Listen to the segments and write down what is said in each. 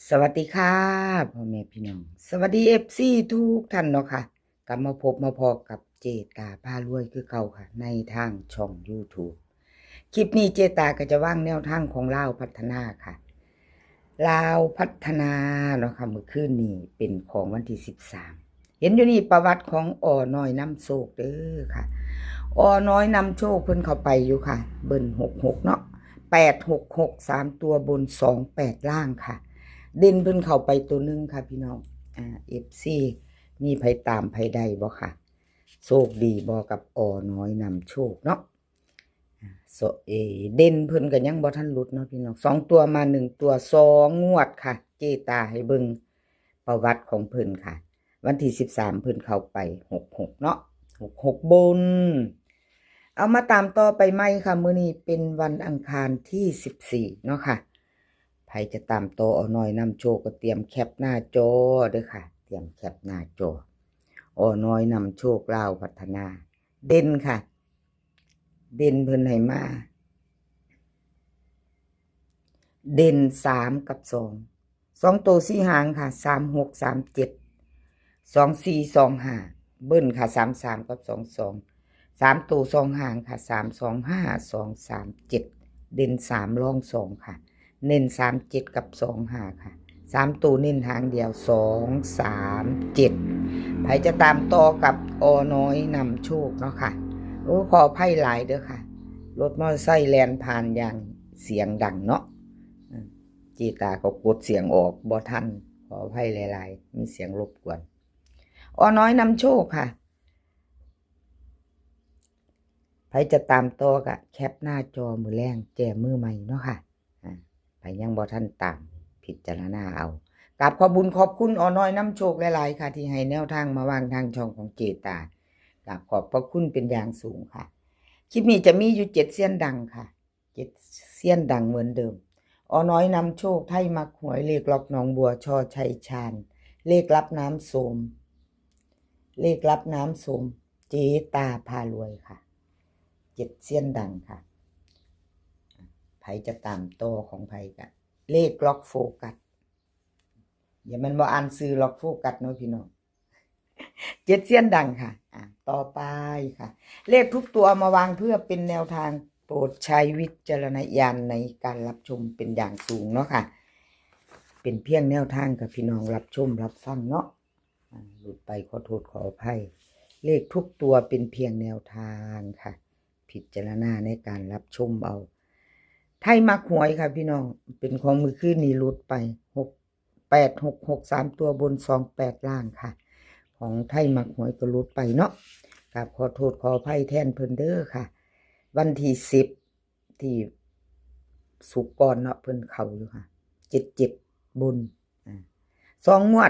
สวัสดีค่ะพ่อแม่พี่น้องสวัสดีFCทุกท่านเนาะค่ะกลับมาพบมาพอกับเจตาพารวยคือเก่าค่ะในทางช่อง YouTube คลิปนี้เจตาก็จะว่างแนวทางของลาวพัฒนาค่ะลาวพัฒนาเนาะค่ะเมื่อคืนนี้เป็นของวันที่13เห็นอยู่นี่ประวัติของน้อยนำโชคเด้อค่ะน้อยนำโชคเพิ่นเข้าไปอยู่ค่ะเบิ่น66เนาะ866 3ตัวบน28ล่างค่ะเด่นเพิ่นเข้าไปตัวนึงค่ะพี่น้องFC มีไผตามไผได้บ่ค่ะโชคดีบ่กับน้อยนำโชคเนาะโซเด่นเพิ่นก็ยังบ่ทันหลุดเนาะพี่น้อง2ตัวมา1ตัว2งวดค่ะเจตาให้เบิ่งประวัติของเพิ่นค่ะวันที่13เพิ่นเข้าไป66เนาะ66บนเอามาตามต่อไปใหม่ค่ะมื้อนี้เป็นวันอังคารที่14เนาะค่ะใครจะตามต่อน้อยนำโชคก็เตรียมแคปหน้าจอเด้อค่ะเตรียมแคปหน้าจอน้อยนำโชคลาวพัฒนาเด่นค่ะเด่นเพิ่นให้มาเด่น3กับ2ตัว4หางค่ะ36 37 24 25เบิ้ลค่ะ33กับ22 3ตัว2หางค่ะ325 237เด่น3รอง2ค่ะเน้น37กับ25ค่ะ3ตัวเน้นหางเดียว237ไผจะตามต่อกับน้อยนำโชคเนาะค่ะโอ้ขออภัยหลายเด้อค่ะรถมอเตอร์ไซค์แล่นผ่านอย่างเสียงดังเนาะจีตาก็กดเสียงออกบ่ทันขออภัยหลายๆมีเสียงรบกวนน้อยนำโชคค่ะไผจะตามต่อก็แคปหน้าจอมือแรงแจมือใหม่เนาะค่ะไผยังบ่ทันตามพิจารณาเอากราบขอบคุญขอบคุณน้อยนำโชคหลายๆค่ะที่ให้แนวทางมาวางทางช่องของเจตากราบขอบพระคุณเป็นอย่างสูงค่ะคลิปนี้จะมีอยู่7เสี้ยนดังค่ะ7เสี้ยนดังเหมือนเดิมน้อยนำโชคไทยมักหวยเลขล็อกหนองบัวชอชัยชาญเลขรับน้ำโสมเลขรับน้ำโสมเจตาพารวยค่ะ7เสี้ยนดังค่ะไผจะตามโตของไผกันเลขล็อกโฟกัสอย่ามันบ่อ่านซื้อล็อกโฟกัสเนาะพี่น้อง7เสี้ยนดังค่ะต่อไปค่ะเลขทุกตัวมาวางเพื่อเป็นแนวทางโปรดใช้วิจารณญาณในการรับชมเป็นอย่างสูงเนาะค่ะเป็นเพียงแนวทางกับพี่น้องรับชมรับฟังเนาะหลุดไปขอโทษขออภัยเลขทุกตัวเป็นเพียงแนวทางค่ะพิจารณาในการรับชมเอาไทยมักหวยค่ะพี่น้องเป็นของมือคืนนี้หลุดไป866 3ตัวบน28ล่างค่ะของไทยมักหวยก็หลุดไปเนาะกับขอโทษขออภัยแทนเพิ่นเด้อค่ะวันที่10ที่สุกก่อนเนาะเพิ่นเข้าอยู่ค่ะ77บน2 งว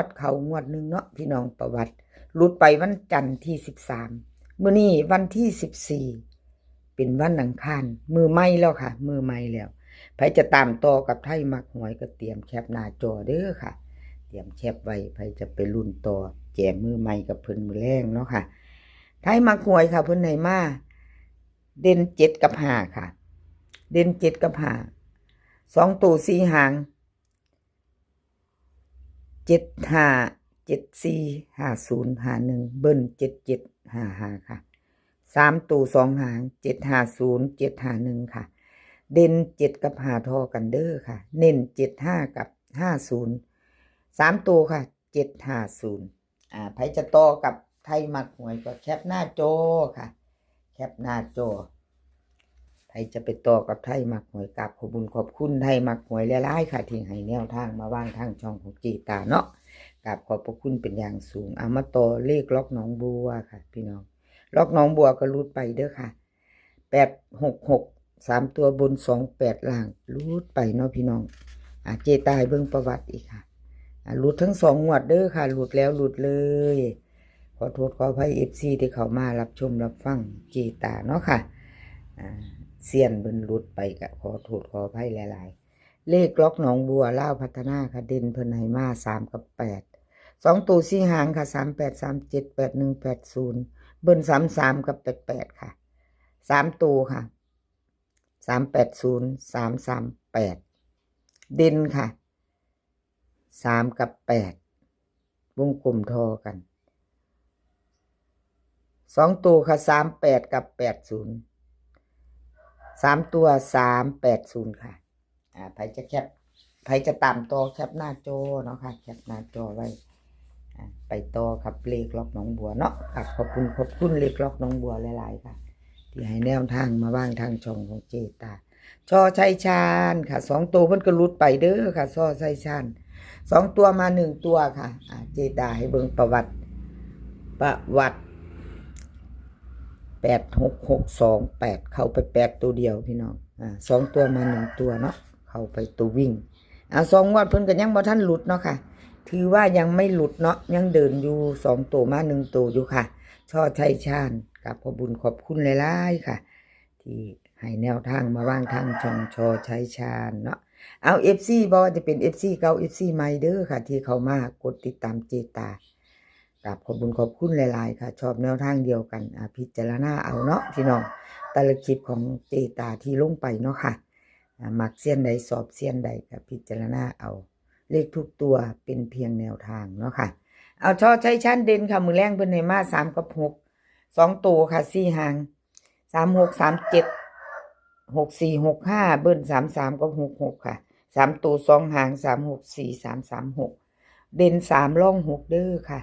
ดเขางวดนึงเนาะพี่น้องประวัติหลุดไปวันจันทร์ที่13มื้อนี้วันที่14เป็นวันอังคารมือใหม่แล้วค่ะมือใหม่แล้วไผจะตามต่อกับไทยมักหวยก็เตรียมแคปหน้าจอเด้อค่ะเตรียมแคปไว้ไผจะไปลุ้นต่อแจกมือใหม่กับเพิ่นมือแรงเนาะค่ะไทยมักหวยค่ะเพิ่นให้มาเด่น7กับ5ค่ะเด่น7กับ5 2ตัว4หาง75 74 50 51เบิ้ล77 55ค่ะ3ตัว2หาง750 751ค่ะเด่น7กับ5ทอกันเด้อค่ะเน้น75กับ50 3ตัวค่ะ750ไผจะต่อกับไทยมักหวยก็แคปหน้าจอค่ะแคปหน้าจอไผจะไปต่อกับไทยมักหวยกับขอบคุณขอบคุณไทยมักหวยหลายๆค่ะที่ให้แนวทางมาวางทางช่องของจีตาเนาะกับขอบพระคุณเป็นอย่างสูงเอามาต่อเลขล็อกหนองบัวค่ะพี่น้องล็อกหนองบัวก็รูดไปเด้อค่ะ866 3ตัวบน28ล่างรูดไปเนาะพี่น้องเจตายเบิ่งประวัติอีกค่ะรูดทั้ง2 งวดเด้อค่ะรูดแล้วรูดเลยขอโทษขออภัย FC ที่เขามารับชมรับฟังเจตาเนาะค่ะเสียนเบิ่นรูดไปก็ขอโทษขออภัยหลายๆเลขล็อกหนองบัวลาวพัฒนาค่ะเด่นเพิ่นให้มา3กับ8 2ตัว4หางค่ะ38 37 81 80เบิ้ล33กับ88ค่ะ3ตัวค่ะ380 338เด่นค่ะ 3กับ8วงกลมทอกัน2ตัวค่ะ38กับ80 3ตัว380ค่ะไผจะแคปไผจะตามต่อแคปหน้าจอเนาะค่ะแคปหน้าจอไว้ไปต่อครับเลขล็อกหนองบัวเนาะครับขอบคุณเลขล็อกหนองบัวหลายๆค่ะที่ให้แนวทางมาบ้างทางช่องของเจตาช่อชัยชาญค่ะ2ตัวเพิ่นก็หลุดไปเด้อค่ะช่อชัยชาญ2ตัวมา1ตัวค่ะเจตาให้เบิ่งประวัติ8662 8เข้าไป8ตัวเดียวพี่น้อง2ตัวมา1ตัวเนาะเข้าไปตัววิ่ง2งวดเพิ่นก็ยังบ่ทันหลุดเนาะค่ะถือว่ายังไม่หลุดเนาะยังเดินอยู่2ตัวมา1ตัวอยู่ค่ะช่อชัยชาญกับขอบุญขอบคุณหลายๆค่ะที่ให้แนวทางมาว่างทางช่องช่อชัยชาญเนาะเอา FC บ่ว่าจะเป็น FC เก่า FC ใหม่เด้อค่ะที่เข้ามากดติดตามเจตากับขอบคุณขอบคุณหลายๆค่ะชอบแนวทางเดียวกันพิจารณาเอาเนาะพี่น้องแต่ละคลิปของเจตาที่ลงไปเนาะค่ะมักเสี้ยนใดสอบเสี้ยนใดกับพิจารณาเอาเลขทุกตัวเป็นเพียงแนวทางเนาะค่ะเอาช่อชัยชาญเด่นค่ะมือแรงเพิ่นให้มา3กับ6 2ตัวค่ะ4หาง36 37 64 65เบิ้ล33กับ66ค่ะ3ตัว2หาง364 336เด่น3ร่อง6เด้อค่ะ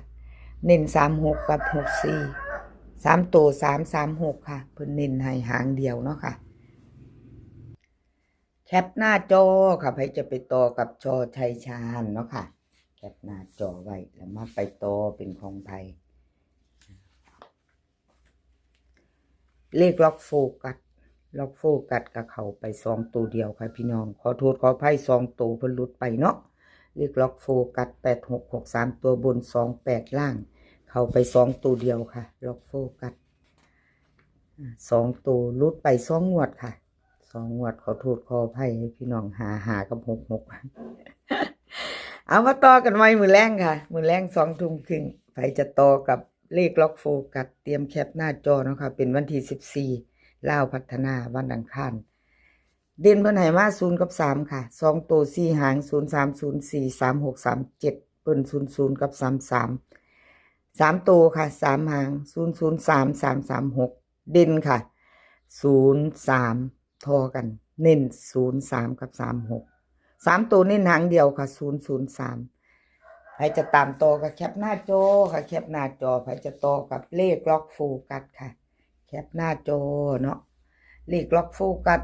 เน้น36กับ64 3ตัว336ค่ะเพิ่นเน้นให้หางเดียวเนาะค่ะแคปหน้าจอค่ะใครจะไปต่อกับช่อชัยชาญเนาะค่ะแคปหน้าจอไว้แล้วมาไปต่อเป็นของไผเลขล็อกโฟกัสกับเขาไป2ตัวเดียวค่ะพี่น้องขอโทษขออภัย2ตัวเพิ่นหลุดไปเนาะเลขล็อกโฟกัส8663ตัวบน28ล่างเข้าไป2ตัวเดียวค่ะล็อกโฟกัส2ตัวหลุดไป2งวดค่ะ2งวดขอโทษขออภัยให้พี่น้องหากับ66เอามาต่อกันไว้มื้อแรงค่ะมื้อแรง2 ทุ่มครึ่งใครจะต่อกับเลขล็อกโฟกัสเตรียมแคปหน้าจอเนาะค่ะเป็นวันที่14ลาวพัฒนาวันอังคารเด่นเพิ่นให้มา0กับ3ค่ะ2ตัว4หาง0304 3637เปิ้น00กับ33 3ตัวค่ะ3หาง003 336เด่นค่ะ03ทอกันเน้น03กับ36 3ตัวเน้นหางเดียวค่ะ003ใครจะตามต่อกับแคปหน้าจอค่ะแคปหน้าจอใครจะต่อกับเลขล็อกโฟกัสค่ะแคปหน้าจอเนาะเลขล็อกโฟกัส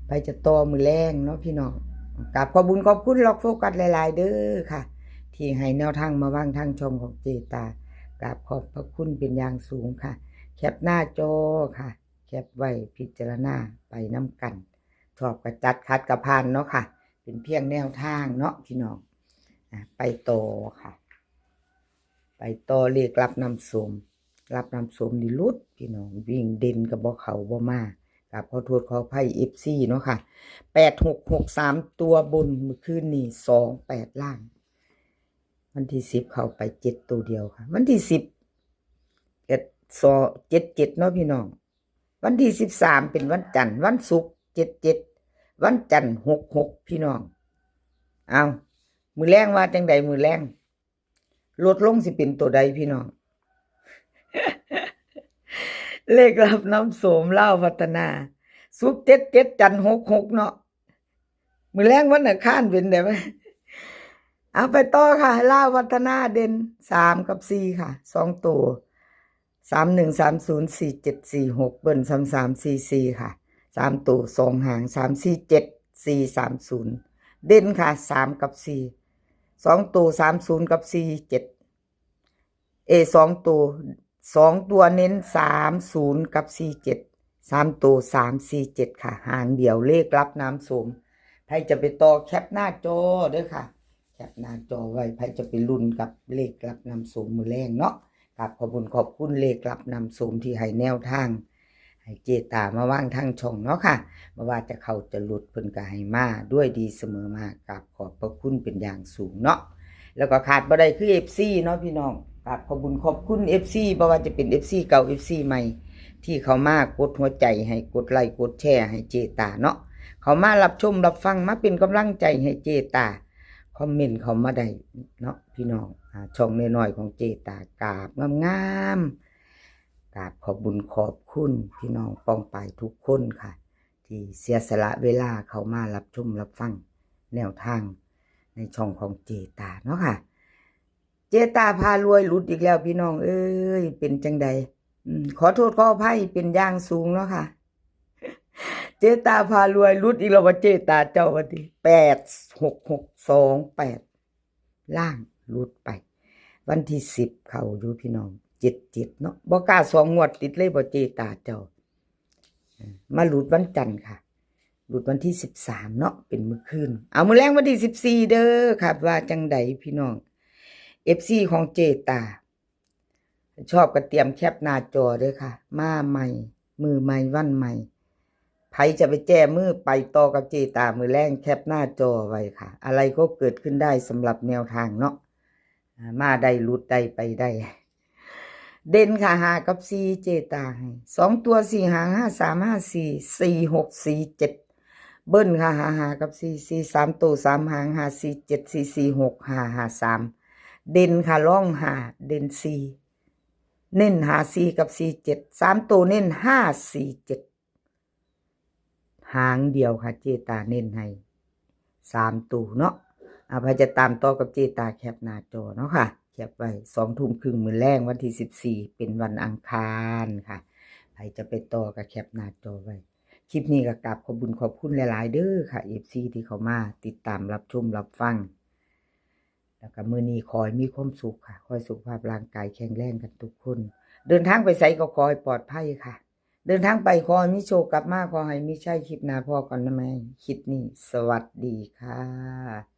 ใครจะต่อมือแรงเนาะพี่น้องกับขอบุญขอบคุณล็อกโฟกัสหลายๆเด้อค่ะที่ให้แนวทางมาว่างทางช่องของเจตากับขอบพระคุณเป็นอย่างสูงค่ะแคปหน้าจอค่ะแคปไว้พิจารณาไปน้ำกันชอบกระจัดคัดกระพานเนาะค่ะเป็นเพียงแนวทางเนาะพี่น้องไปต่อค่ะไปต่อเลขรับนำสมนี่ลุดพี่น้องวิ่งเด่นกับบ่เขาบ่มากับขอโทษขออภัย FC เนาะค่ะ8663ตัวบนเมื่อคืนนี้28ล่างวันที่10เข้าไป7ตัวเดียวค่ะวันที่10 77เนาะพี่น้องวันที่13เป็นวันจันทร์วันศุกร์77วันจันทร์66พี่น้องเอามือแรงว่าจังใดมือแรงลดลงสิเป็นตัวใดพี่น้อง เลขรับน้ำโสมเล่าพัฒนาสุก77จันทร์66เนาะมือแรงวันอังคารเป็นได้ไหมเอาไปต่อค่ะเล่าพัฒนาเด่น3กับ4ค่ะ2ตัว31304746เบิ้ล3344ค่ะ3ตัว2หาง347430เด่นค่ะ3กับ4 2ตัว30กับ472ตัวเน้น30กับ47 3ตัว347ค่ะหางเดียวเลขรับน้ำส้มใครจะไปต่อแคปหน้าจอเด้อค่ะแคปหน้าจอไว้ใครจะไปลุ้นกับเลขรับน้ำส้มมือแรงเนาะกับขอบคุณเลขรับน้ำส้มที่ให้แนวทางให้เจตามาว่างทางช่องเนาะค่ะไม่ว่าจะเข้าจะหลุดเพิ่นก็ให้มาด้วยดีเสมอมากับขอบพระคุณเป็นอย่างสูงเนาะแล้วก็ขาดบ่ได้คือ FC เนาะพี่น้องกับขอบคุณ FC บ่ว่าจะเป็น FC เก่า FC ใหม่ที่เขามากดหัวใจให้กดไลค์กดแชร์ให้เจตาเนาะเขามารับชมรับฟังมาเป็นกำลังใจให้เจตา คอมเมนต์เขามาได้เนาะพี่น้องช่องน้อยๆของเจตากราบงามๆกราบขอบบุญขอบคุณพี่น้องป้องไปทุกคนค่ะ ที่เสียสละเวลาเขามารับชมรับฟังแนวทางในช่องของเจตาเนาะค่ะ เจตาพารวยหลุดอีกแล้วพี่น้องเอ้ยเป็นจังใดขอโทษขออภัยเป็นอย่างสูงเนาะค่ะ เจตาพารวยหลุดอีกแล้วว่าเจตาเจ้าวันที่8662 8ล่างหลุดไป วันที่10เข้าอยู่พี่น้อง77เนาะบ่กล้า2 งวดติดเลยบ่เจตาเจ้ามาหลุดวันจันทร์ค่ะ หลุดวันที่13เนาะเป็นมื้อคืนเอามื้อแรงวันที่14เด้อครับว่าจังใดพี่น้อง FC ของเจตา ชอบก็เตรียมแคปหน้าจอเด้อค่ะมาใหม่มือใหม่วันใหม่ไผจะไปแจ้มือไปต่อกับเจตามือแรงแคปหน้าจอไว้ค่ะอะไรก็เกิดขึ้นได้สำหรับแนวทางเนาะมาได้หลุดได้ไปได้เด่นค่ะ5กับ4เจตาให้2ตัว4 5 5 3 5 4 4 6 4 7เบิ้ลค่ะ5กับ4 4 3ตัว3 หาง5 4 7 4 4 6 5 5 3เด่นค่ะร่อง5เด่น4เน้น54กับ47 3ตัวเน้น547หางเดียวค่ะเจตาเน้นให้3ตัวเนาะพอจะตามต่อกับเจตาแคปหน้าจอเนาะค่ะแคปไว้20:30มื้อแรงวันที่14เป็นวันอังคารค่ะใครจะไปต่อก็แคปหน้าจอไว้คลิปนี้ก็กราบขอบบุญขอบคุณหลายๆเด้อค่ะ FC ที่เขามาติดตามรับชมรับฟังแล้วก็มื้อนี้ขอให้มีความสุขค่ะขอให้สุขภาพร่างกายแข็งแรงกันทุกคนเดินทางไปไสก็ขอให้ปลอดภัยค่ะเดินทางไปขอให้มีโชคกลับมาขอให้มีชัยคลิปหน้าพอก่อนนะแม่คลิปนี้สวัสดีค่ะ